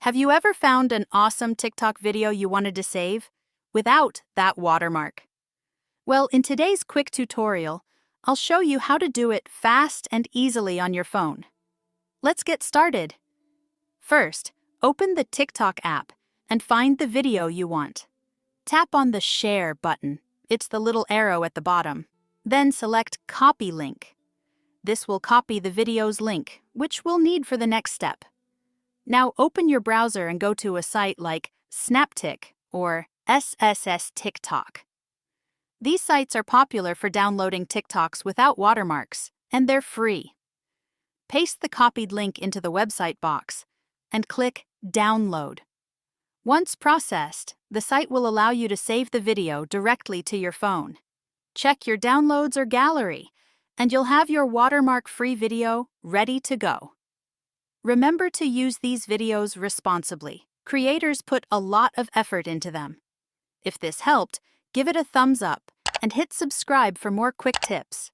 Have you ever found an awesome TikTok video you wanted to save without that watermark? Well, in today's quick tutorial, I'll show you how to do it fast and easily on your phone. Let's get started. First, open the TikTok app and find the video you want. Tap on the Share button. It's the little arrow at the bottom. Then select Copy Link. This will copy the video's link, which we'll need for the next step. Now open your browser and go to a site like Snaptik or SSS TikTok. These sites are popular for downloading TikToks without watermarks, and they're free. Paste the copied link into the website box and click Download. Once processed, the site will allow you to save the video directly to your phone. Check your downloads or gallery, and you'll have your watermark-free video ready to go. Remember to use these videos responsibly. Creators put a lot of effort into them. If this helped, give it a thumbs up and hit subscribe for more quick tips.